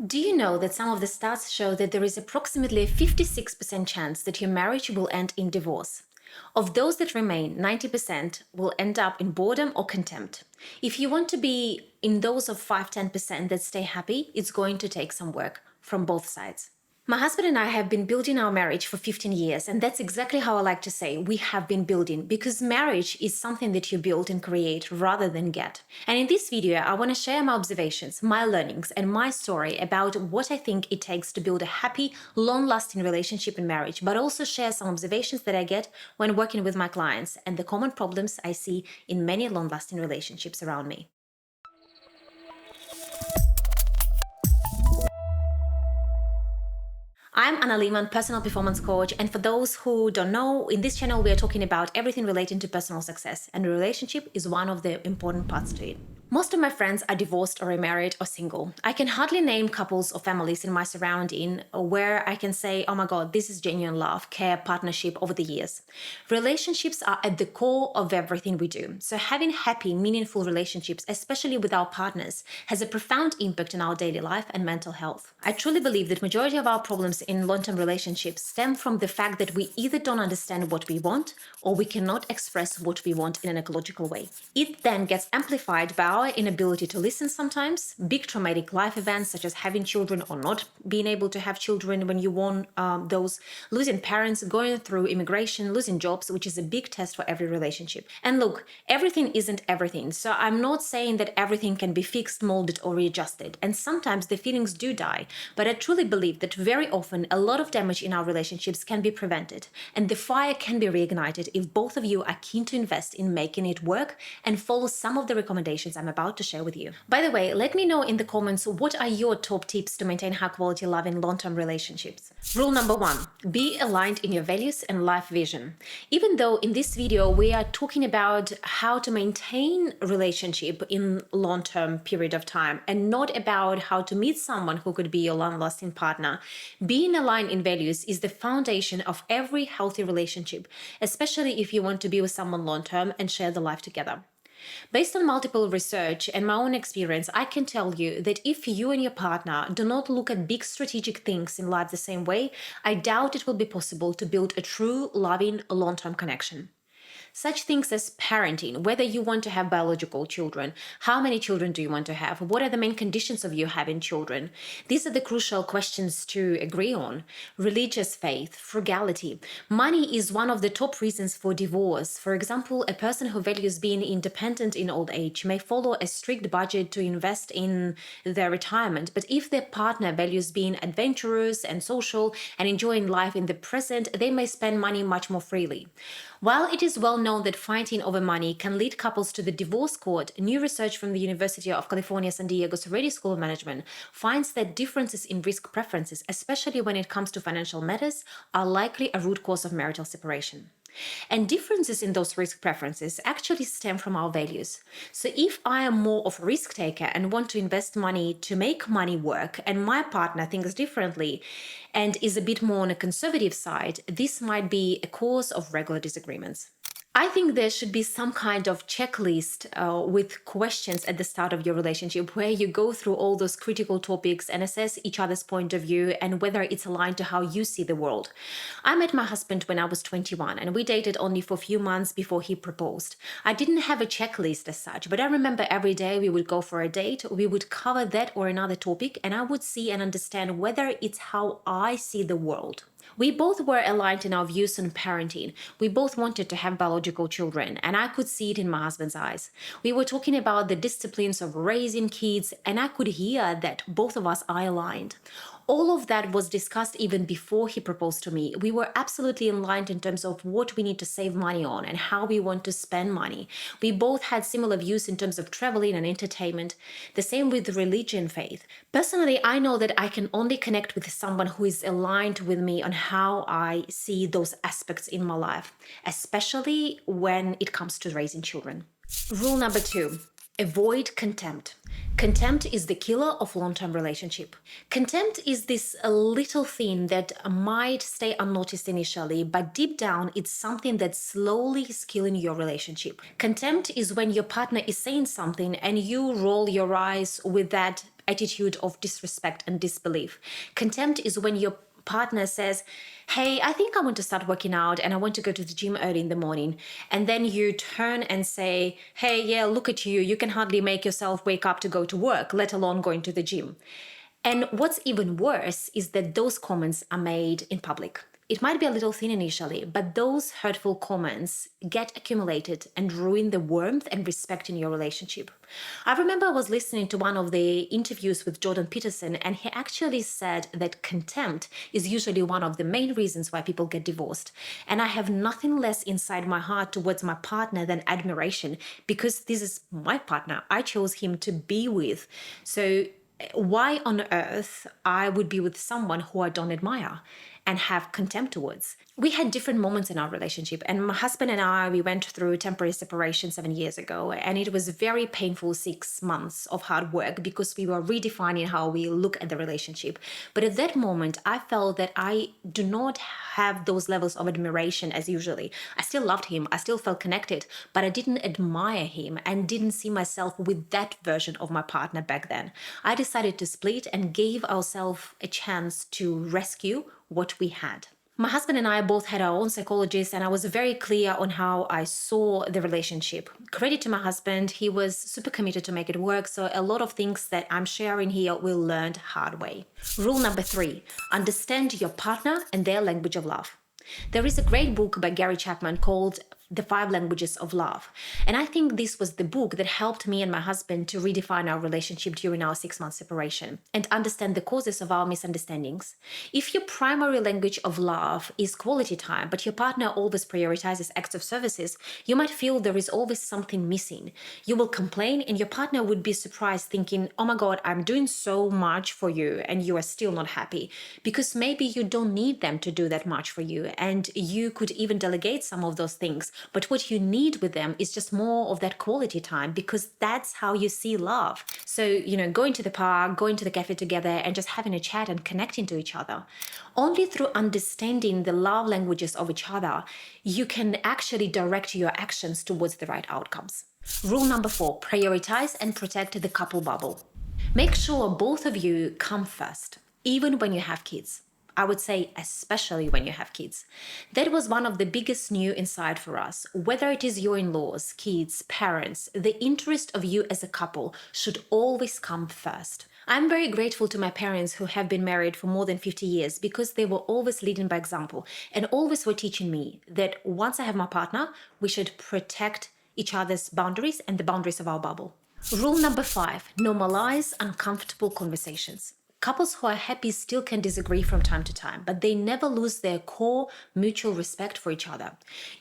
Do you know that some of the stats show that there is approximately a 56% chance that your marriage will end in divorce? Of those that remain, 90% will end up in boredom or contempt. If you want to be in those of 5-10% that stay happy, it's going to take some work from both sides. My husband and I have been building our marriage for 15 years, and that's exactly how I like to say we have been building, because marriage is something that you build and create rather than get. And in this video, I want to share my observations, my learnings, and my story about what I think it takes to build a happy, long-lasting relationship in marriage, but also share some observations that I get when working with my clients and the common problems I see in many long-lasting relationships around me. I'm Anna Lehman, personal performance coach, and for those who don't know, in this channel we are talking about everything relating to personal success, and a relationship is one of the important parts to it. Most of my friends are divorced or remarried or single. I can hardly name couples or families in my surrounding where I can say, oh my God, this is genuine love, care, partnership over the years. Relationships are at the core of everything we do. So having happy, meaningful relationships, especially with our partners, has a profound impact on our daily life and mental health. I truly believe that majority of our problems in long-term relationships stem from the fact that we either don't understand what we want or we cannot express what we want in an ecological way. It then gets amplified by our inability to listen sometimes, big traumatic life events such as having children or not being able to have children when you want those, losing parents, going through immigration, losing jobs, which is a big test for every relationship. And look, everything isn't everything. So I'm not saying that everything can be fixed, molded, or readjusted. And sometimes the feelings do die. But I truly believe that very often a lot of damage in our relationships can be prevented. And the fire can be reignited if both of you are keen to invest in making it work and follow some of the recommendations I'm about to share with you. By the way, let me know in the comments what are your top tips to maintain high quality love in long-term relationships. Rule number 1, be aligned in your values and life vision. Even though in this video we are talking about how to maintain a relationship in long-term period of time and not about how to meet someone who could be your long-lasting partner, being aligned in values is the foundation of every healthy relationship, especially if you want to be with someone long-term and share the life together. Based on multiple research and my own experience, I can tell you that if you and your partner do not look at big strategic things in life the same way, I doubt it will be possible to build a true, loving, long-term connection. Such things as parenting, whether you want to have biological children, how many children do you want to have, what are the main conditions of you having children? These are the crucial questions to agree on. Religious faith, frugality. Money is one of the top reasons for divorce. For example, a person who values being independent in old age may follow a strict budget to invest in their retirement, but if their partner values being adventurous and social and enjoying life in the present, they may spend money much more freely. While it is well known that fighting over money can lead couples to the divorce court, new research from the University of California, San Diego's Reddy School of Management finds that differences in risk preferences, especially when it comes to financial matters, are likely a root cause of marital separation. And differences in those risk preferences actually stem from our values. So if I am more of a risk taker and want to invest money to make money work, and my partner thinks differently and is a bit more on a conservative side, this might be a cause of regular disagreements. I think there should be some kind of checklist with questions at the start of your relationship where you go through all those critical topics and assess each other's point of view and whether it's aligned to how you see the world. I met my husband when I was 21 and we dated only for a few months before he proposed. I didn't have a checklist as such, but I remember every day we would go for a date, we would cover that or another topic, and I would see and understand whether it's how I see the world. We both were aligned in our views on parenting. We both wanted to have biological children, and I could see it in my husband's eyes. We were talking about the disciplines of raising kids, and I could hear that both of us are aligned. All of that was discussed even before he proposed to me. We were absolutely aligned in terms of what we need to save money on and how we want to spend money. We both had similar views in terms of traveling and entertainment. The same with religion, faith. Personally, I know that I can only connect with someone who is aligned with me on how I see those aspects in my life, especially when it comes to raising children. Rule number 2. Avoid contempt. Contempt is the killer of long-term relationship. Contempt is this little thing that might stay unnoticed initially, but deep down it's something that slowly is killing your relationship. Contempt is when your partner is saying something and you roll your eyes with that attitude of disrespect and disbelief. Contempt is when your partner says, hey, I think I want to start working out and I want to go to the gym early in the morning. And then you turn and say, hey, yeah, look at you. You can hardly make yourself wake up to go to work, let alone going to the gym. And what's even worse is that those comments are made in public. It might be a little thin initially, but those hurtful comments get accumulated and ruin the warmth and respect in your relationship. I remember I was listening to one of the interviews with Jordan Peterson, and he actually said that contempt is usually one of the main reasons why people get divorced. And I have nothing less inside my heart towards my partner than admiration, because this is my partner. I chose him to be with. So why on earth I would be with someone who I don't admire and have contempt towards? We had different moments in our relationship, and my husband and I, we went through temporary separation 7 years ago, and it was a very painful 6 months of hard work because we were redefining how we look at the relationship. But at that moment, I felt that I do not have those levels of admiration as usually. I still loved him, I still felt connected, but I didn't admire him and didn't see myself with that version of my partner back then. I decided to split and gave ourselves a chance to rescue what we had. My husband and I both had our own psychologists, and I was very clear on how I saw the relationship. Credit to my husband, he was super committed to make it work, so a lot of things that I'm sharing here we learned hard way. Rule number 3, understand your partner and their language of love. There is a great book by Gary Chapman called The 5 Languages of Love. And I think this was the book that helped me and my husband to redefine our relationship during our 6-month separation and understand the causes of our misunderstandings. If your primary language of love is quality time, but your partner always prioritizes acts of services, you might feel there is always something missing. You will complain and your partner would be surprised thinking, oh my God, I'm doing so much for you and you are still not happy. Because maybe you don't need them to do that much for you and you could even delegate some of those things. But what you need with them is just more of that quality time, because that's how you see love. So, going to the park, going to the cafe together and just having a chat and connecting to each other. Only through understanding the love languages of each other, you can actually direct your actions towards the right outcomes. Rule number 4, prioritize and protect the couple bubble. Make sure both of you come first, even when you have kids. I would say especially when you have kids. That was one of the biggest new insight for us. Whether it is your in-laws, kids, parents, the interest of you as a couple should always come first. I'm very grateful to my parents who have been married for more than 50 years because they were always leading by example and always were teaching me that once I have my partner, we should protect each other's boundaries and the boundaries of our bubble. Rule number 5, normalize uncomfortable conversations. Couples who are happy still can disagree from time to time, but they never lose their core mutual respect for each other.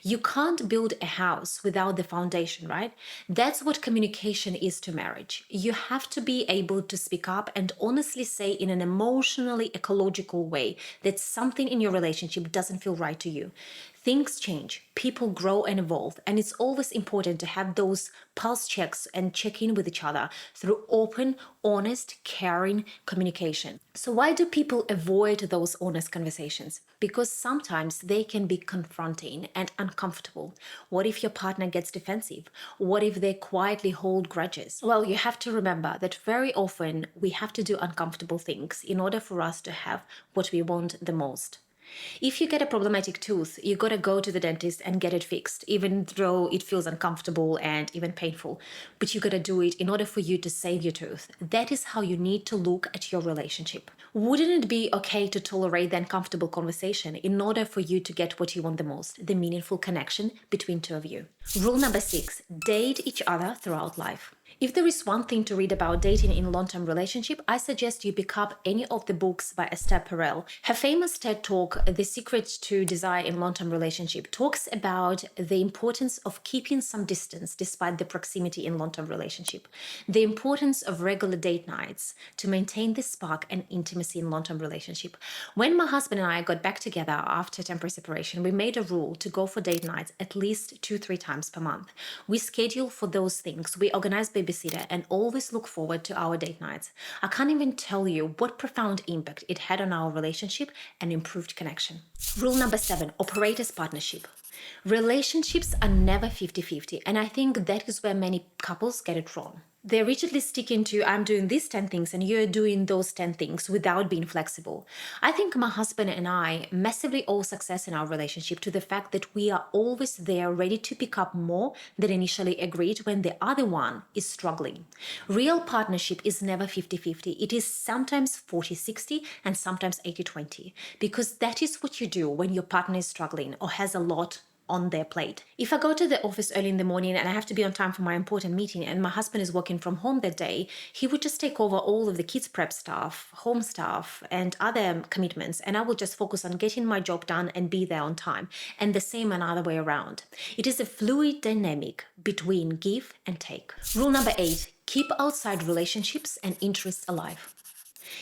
You can't build a house without the foundation, right? That's what communication is to marriage. You have to be able to speak up and honestly say in an emotionally ecological way that something in your relationship doesn't feel right to you. Things change, people grow and evolve, and it's always important to have those pulse checks and check in with each other through open, honest, caring communication. So why do people avoid those honest conversations? Because sometimes they can be confronting and uncomfortable. What if your partner gets defensive? What if they quietly hold grudges? Well, you have to remember that very often we have to do uncomfortable things in order for us to have what we want the most. If you get a problematic tooth, you gotta go to the dentist and get it fixed, even though it feels uncomfortable and even painful. But you gotta do it in order for you to save your tooth. That is how you need to look at your relationship. Wouldn't it be okay to tolerate the uncomfortable conversation in order for you to get what you want the most, the meaningful connection between two of you? Rule number 6, date each other throughout life. If there is one thing to read about dating in a long-term relationship, I suggest you pick up any of the books by Esther Perel. Her famous TED Talk, The Secret to Desire in Long-Term Relationship, talks about the importance of keeping some distance despite the proximity in long-term relationship, the importance of regular date nights to maintain the spark and intimacy in long-term relationship. When my husband and I got back together after temporary separation, we made a rule to go for date nights at least 2-3 times per month. We schedule for those things. We organize babysitter and always look forward to our date nights. I can't even tell you what profound impact it had on our relationship and improved connection. Rule number 7, operate as partnership. Relationships are never 50-50, and I think that is where many couples get it wrong. They're rigidly sticking to, I'm doing these 10 things and you're doing those 10 things without being flexible. I think my husband and I massively owe success in our relationship to the fact that we are always there ready to pick up more than initially agreed when the other one is struggling. Real partnership is never 50-50. It is sometimes 40-60 and sometimes 80-20, because that is what you do when your partner is struggling or has a lot on their plate. If I go to the office early in the morning and I have to be on time for my important meeting and my husband is working from home that day, he would just take over all of the kids prep stuff, home stuff, and other commitments, and I will just focus on getting my job done and be there on time. And the same another way around. It is a fluid dynamic between give and take. Rule number 8, keep outside relationships and interests alive.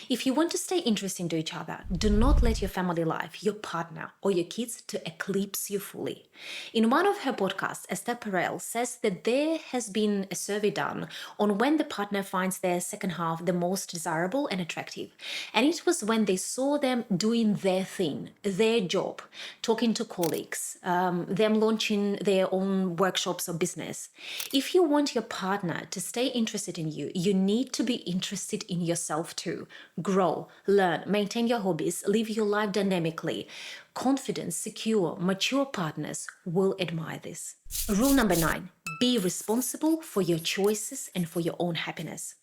If you want to stay interested to each other, do not let your family life, your partner, or your kids to eclipse you fully. In one of her podcasts, Esther Perel says that there has been a survey done on when the partner finds their second half the most desirable and attractive. And it was when they saw them doing their thing, their job, talking to colleagues, them launching their own workshops or business. If you want your partner to stay interested in you, you need to be interested in yourself too. Grow, learn, maintain your hobbies, live your life dynamically. Confident, secure, mature partners will admire this. Rule number 9, be responsible for your choices and for your own happiness.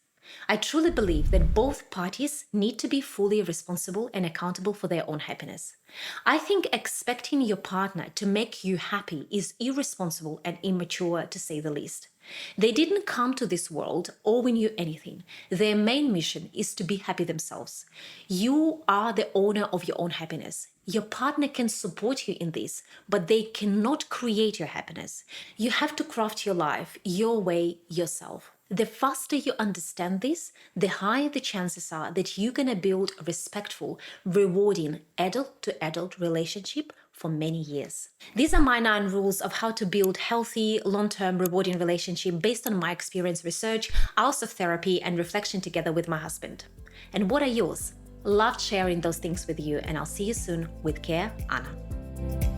I truly believe that both parties need to be fully responsible and accountable for their own happiness. I think expecting your partner to make you happy is irresponsible and immature, to say the least. They didn't come to this world owing you anything. Their main mission is to be happy themselves. You are the owner of your own happiness. Your partner can support you in this, but they cannot create your happiness. You have to craft your life your way, yourself. The faster you understand this, the higher the chances are that you're going to build a respectful, rewarding adult-to-adult relationship for many years. These are my 9 rules of how to build healthy, long-term, rewarding relationship based on my experience, research, hours of therapy, and reflection together with my husband. And what are yours? Loved sharing those things with you, and I'll see you soon. With care, Anna.